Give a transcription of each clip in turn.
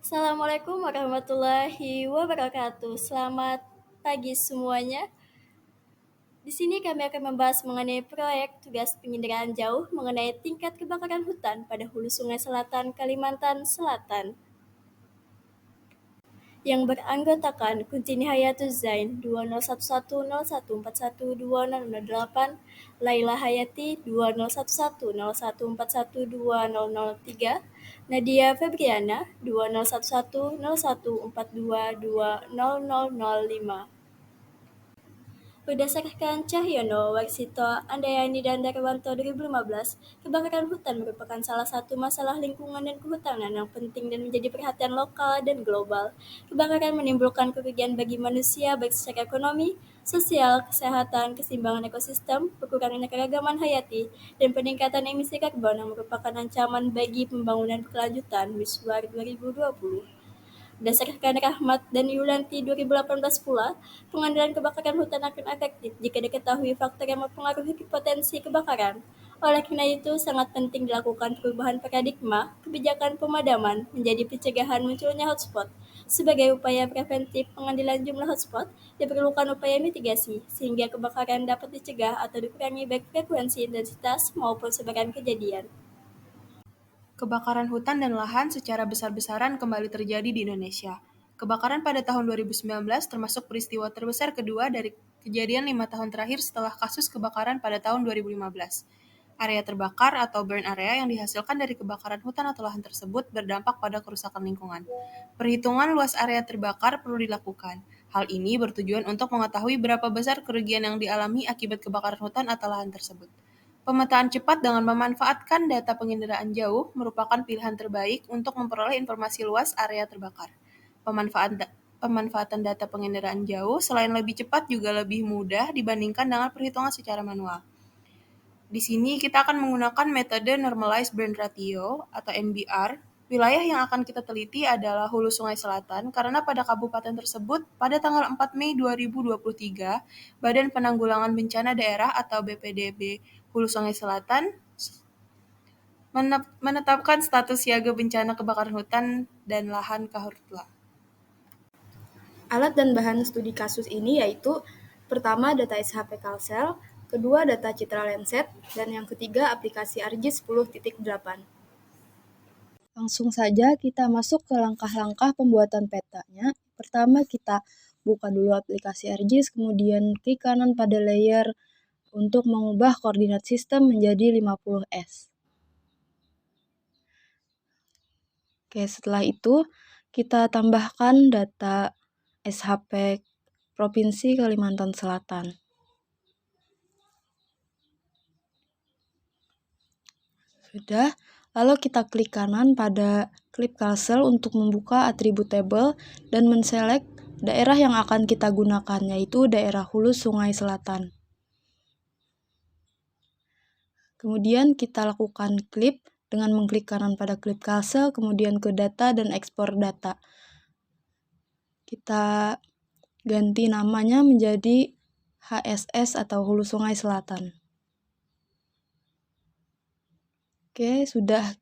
Assalamualaikum warahmatullahi wabarakatuh. Selamat pagi semuanya. Di sini kami akan membahas mengenai proyek tugas penginderaan jauh mengenai tingkat kebakaran hutan pada Hulu Sungai Selatan, Kalimantan Selatan, yang beranggotakan Kuntini Hayatul Zain 20110141412008, Laila Hayati 20110114120003, Nadia Febriana 20110114220005. Berdasarkan Cahyono, Warsito, Andayani, dan Darwanto 2015, kebakaran hutan merupakan salah satu masalah lingkungan dan kehutanan yang penting dan menjadi perhatian lokal dan global. Kebakaran menimbulkan kerugian bagi manusia baik secara ekonomi, sosial, kesehatan, keseimbangan ekosistem, berkurangnya keragaman hayati, dan peningkatan emisi karbon yang merupakan ancaman bagi pembangunan berkelanjutan Miswar 2020. Berdasarkan Rahmat dan Yulanti 2018 pula, pengendalian kebakaran hutan akan efektif jika diketahui faktor yang mempengaruhi potensi kebakaran. Oleh karena itu, sangat penting dilakukan perubahan paradigma kebijakan pemadaman menjadi pencegahan munculnya hotspot. Sebagai upaya preventif pengendalian jumlah hotspot, diperlukan upaya mitigasi sehingga kebakaran dapat dicegah atau dikurangi baik frekuensi, intensitas, maupun sebaran kejadian. Kebakaran hutan dan lahan secara besar-besaran kembali terjadi di Indonesia. Kebakaran pada tahun 2019 termasuk peristiwa terbesar kedua dari kejadian 5 tahun terakhir setelah kasus kebakaran pada tahun 2015. Area terbakar atau burn area yang dihasilkan dari kebakaran hutan atau lahan tersebut berdampak pada kerusakan lingkungan. Perhitungan luas area terbakar perlu dilakukan. Hal ini bertujuan untuk mengetahui berapa besar kerugian yang dialami akibat kebakaran hutan atau lahan tersebut. Pemetaan cepat dengan memanfaatkan data penginderaan jauh merupakan pilihan terbaik untuk memperoleh informasi luas area terbakar. Pemanfaatan data penginderaan jauh selain lebih cepat juga lebih mudah dibandingkan dengan perhitungan secara manual. Di sini kita akan menggunakan metode Normalized Burn Ratio atau NBR. Wilayah yang akan kita teliti adalah Hulu Sungai Selatan karena pada kabupaten tersebut pada tanggal 4 Mei 2023, Badan Penanggulangan Bencana Daerah atau BPDB Hulu Sungai Selatan menetapkan status siaga bencana kebakaran hutan dan lahan Karhutla. Alat dan bahan studi kasus ini yaitu pertama data SHP Kalsel, kedua data Citra Lenset, dan yang ketiga aplikasi ARGIS 10.8. Langsung saja kita masuk ke langkah-langkah pembuatan petanya. Pertama kita buka dulu aplikasi ARGIS, kemudian klik kanan pada layer untuk mengubah koordinat sistem menjadi 50S. Oke, setelah itu kita tambahkan data SHP Provinsi Kalimantan Selatan. Sudah, lalu kita klik kanan pada klip Kalsel untuk membuka atribut table dan menselect daerah yang akan kita gunakan, yaitu daerah Hulu Sungai Selatan. Kemudian kita lakukan klip dengan mengklik kanan pada klip Kalsel, kemudian ke data dan ekspor data. Kita ganti namanya menjadi HSS atau Hulu Sungai Selatan. Oke, sudah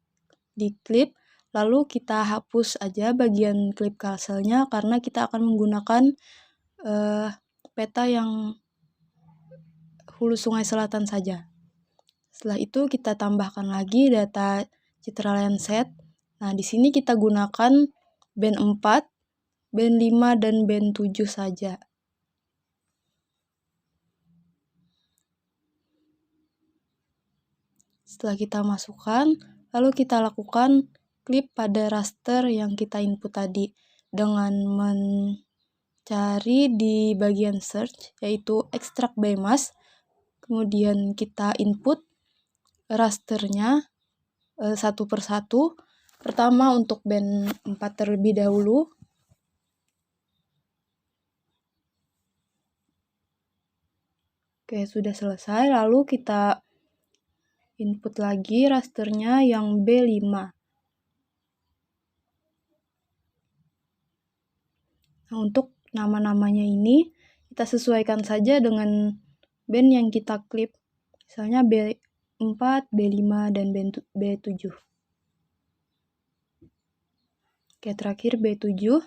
diklip, lalu kita hapus aja bagian klip Kalselnya karena kita akan menggunakan peta yang Hulu Sungai Selatan saja. Setelah itu kita tambahkan lagi data Citra Lenset. Nah, di sini kita gunakan band 4, band 5, dan band 7 saja. Setelah kita masukkan, lalu kita lakukan klip pada raster yang kita input tadi dengan mencari di bagian search, yaitu extract by mass. Kemudian kita input rasternya satu persatu. Pertama untuk band 4 terlebih dahulu. Oke, sudah selesai. Lalu kita input lagi rasternya yang B5. Nah, untuk nama-namanya ini kita sesuaikan saja dengan band yang kita klip. Misalnya B4, B5, dan B7. Oke, terakhir B7.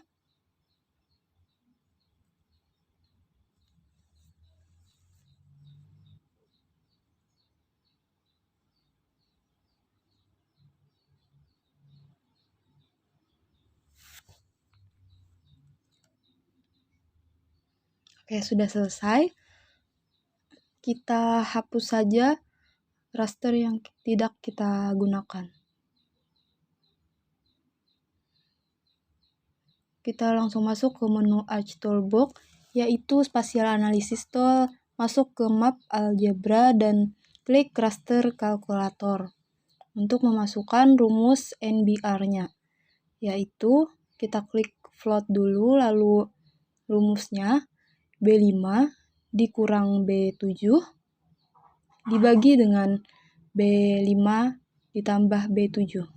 Oke, sudah selesai. Kita hapus saja raster yang tidak kita gunakan. Kita langsung masuk ke menu Arch Toolbox, yaitu Spatial Analysis Tool, masuk ke Map Algebra dan klik Raster Calculator untuk memasukkan rumus NBR-nya, yaitu kita klik float dulu, lalu rumusnya B5 dikurang B7 dibagi dengan B5 ditambah B7.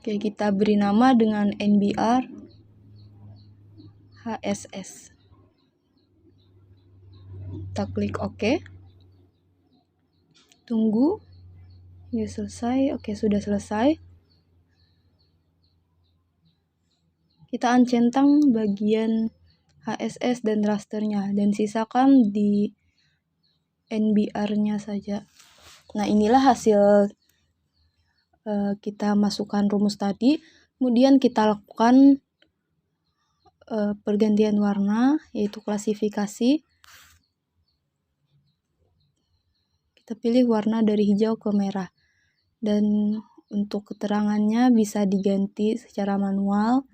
Oke, kita beri nama dengan NBR HSS. Kita klik OK. Tunggu. Ya, selesai. Oke, sudah selesai. Kita uncentang bagian HSS dan rasternya dan sisakan di NBR-nya saja. Nah, inilah hasil kita masukkan rumus tadi. Kemudian kita lakukan pergantian warna, yaitu klasifikasi. Kita pilih warna dari hijau ke merah. Dan untuk keterangannya bisa diganti secara manual.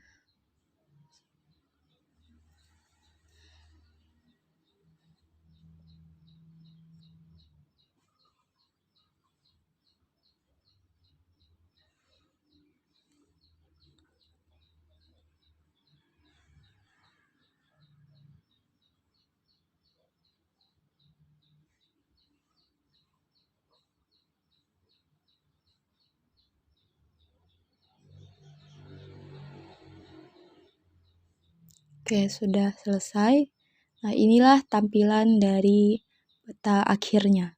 Oke, sudah selesai. Nah, inilah tampilan dari peta akhirnya.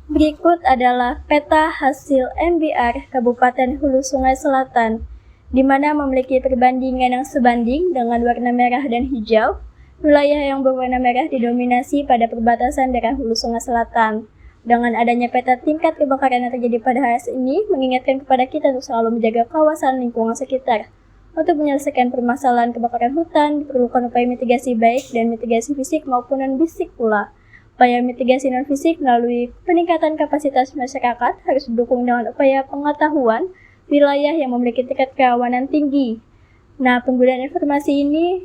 Berikut adalah peta hasil NBR Kabupaten Hulu Sungai Selatan, di mana memiliki perbandingan yang sebanding dengan warna merah dan hijau. Wilayah yang berwarna merah didominasi pada perbatasan daerah Hulu Sungai Selatan. Dengan adanya peta tingkat kebakaran yang terjadi pada HS ini, mengingatkan kepada kita untuk selalu menjaga kawasan lingkungan sekitar. Untuk menyelesaikan permasalahan kebakaran hutan, diperlukan upaya mitigasi baik dan mitigasi fisik maupun non-fisik pula. Upaya mitigasi non-fisik melalui peningkatan kapasitas masyarakat harus didukung dengan upaya pengetahuan wilayah yang memiliki tingkat kerawanan tinggi. Nah, penggunaan informasi ini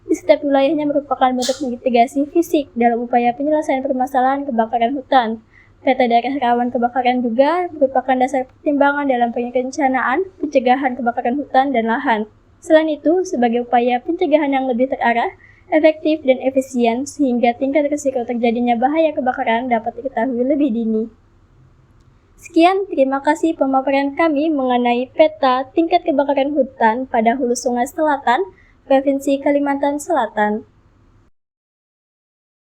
di setiap wilayahnya merupakan bentuk mitigasi fisik dalam upaya penyelesaian permasalahan kebakaran hutan. Peta daerah rawan kebakaran juga merupakan dasar pertimbangan dalam perencanaan pencegahan kebakaran hutan dan lahan. Selain itu, sebagai upaya pencegahan yang lebih terarah, efektif dan efisien sehingga tingkat risiko terjadinya bahaya kebakaran dapat diketahui lebih dini. Sekian, terima kasih pemaparan kami mengenai peta tingkat kebakaran hutan pada Hulu Sungai Selatan, Provinsi Kalimantan Selatan.